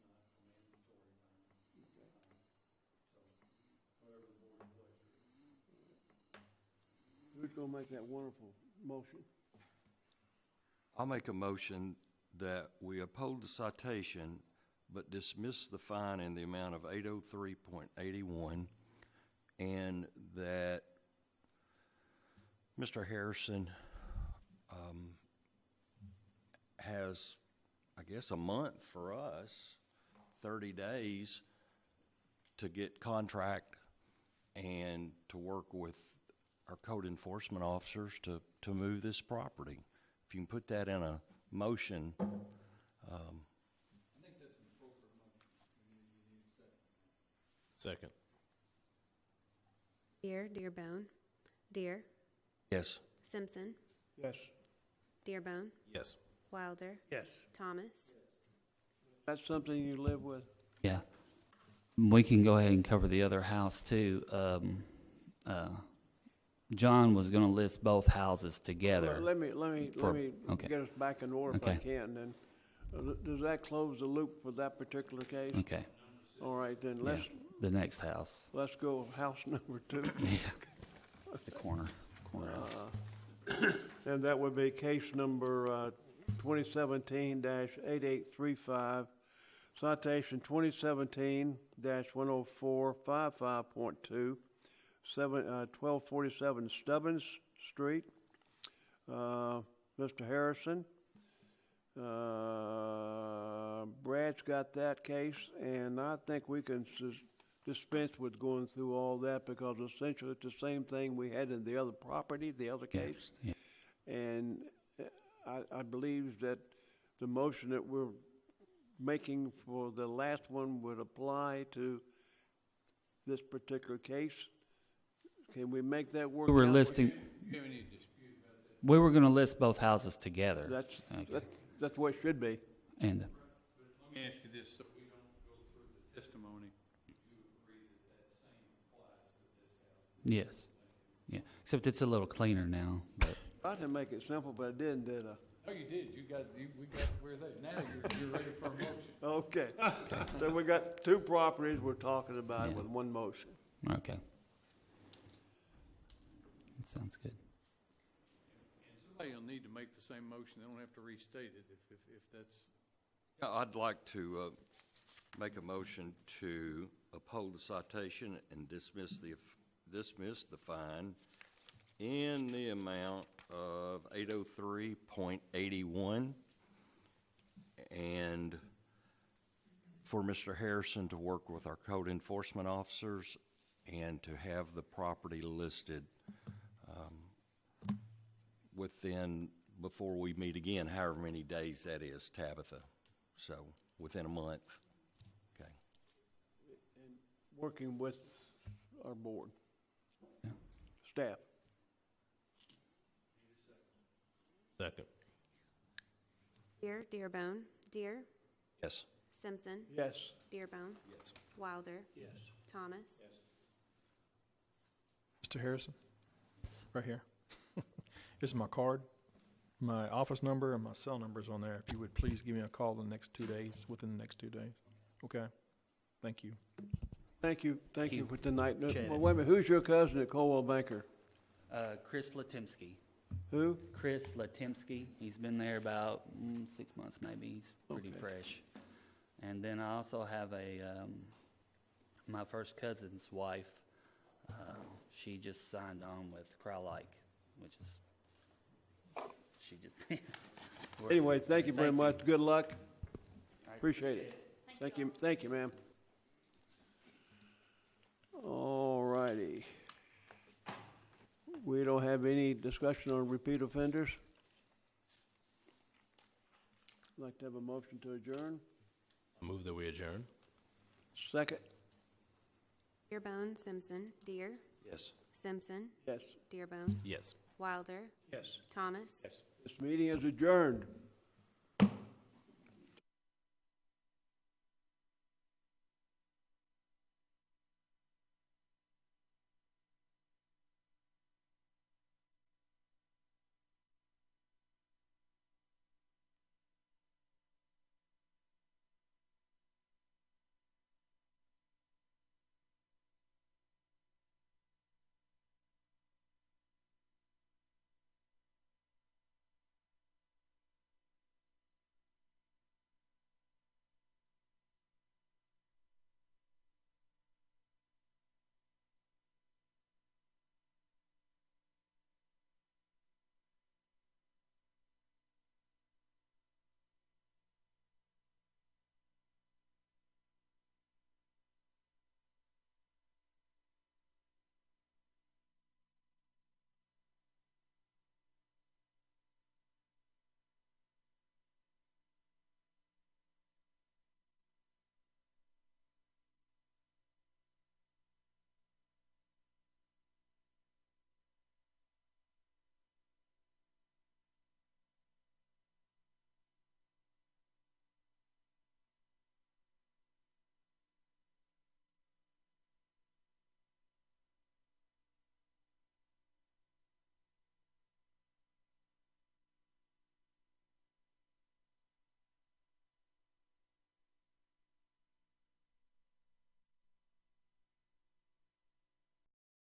Who's gonna make that wonderful motion? I'll make a motion that we uphold the citation, but dismiss the fine in the amount of $803.81, and that Mr. Harrison has, I guess, a month for us, 30 days, to get contract and to work with our code enforcement officers to move this property. If you can put that in a motion. I think that's an appropriate motion. You need a second. Second. Dearbone, Deer, Yes. Simpson, Yes. Dearbone, Yes. Wilder, Yes. Thomas. That's something you live with? Yeah. We can go ahead and cover the other house too. John was gonna list both houses together. Let me okay. get us back in order if I Okay. can, then. Does that close the loop for that particular case? Okay. All right, then, Yeah, the next house. let's go house number 2. Yeah. That's the corner house. And that would be case number 2017-8835, citation 2017-10455.2, 1247 Stubbins Street. Mr. Harrison, Brad's got that case, and I think we can dispense with going through all that because essentially it's the same thing we had in the other property, the other case. Yeah. And I believe that the motion that we're making for the last one would apply to this particular case. Can we make that work? We were out? listing, You have any dispute about that? we were gonna list both houses together. That's Okay. that's what it should be. And, But let me ask you this, so we don't go through the testimony. Do you agree that that same applies to this house? yes, yeah, except it's a little cleaner now, but, Tried to make it simple, but I didn't, did I? Oh, you did. We got where they, now you're ready for a motion. Okay. So we got 2 properties we're talking about Yeah. with one motion. okay. That sounds good. And somebody will need to make the same motion. They don't have to restate it if that's. I'd like to make a motion to uphold the citation and dismiss the fine in the amount of $803.81, and for Mr. Harrison to work with our code enforcement officers and to have the property listed within, before we meet again, however many days that is, Tabitha. So, within a month. Okay. And working with our board. Yeah. Staff. Second. Dearbone, Deer, Yes. Simpson, Yes. Dearbone, Yes. Wilder, Yes. Thomas. Mr. Harrison, right here. Here's my card, my office number, and my cell number's on there. If you would please give me a call within the next 2 days. Okay? Thank you. Thank you you. for tonight. Appreciate Well, it. wait a minute, who's your cousin at Coldwell Banker? Chris Latimski. Who? Chris Latimski. He's been there about 6 months maybe. He's pretty Okay. fresh. And then I also have my first cousin's wife. She just signed on with Crowlike, which is, she just. Anyway, thank you very Thank you. much. Good luck. I Appreciate it. Thank you, ma'am. All righty. We don't have any discussion on repeat offenders. I'd like to have a motion to adjourn. Move that we adjourn. Second? Dearbone, Simpson, Deer, Yes. Simpson, Yes. Dearbone, Yes. Wilder, Yes. Thomas. This meeting is adjourned.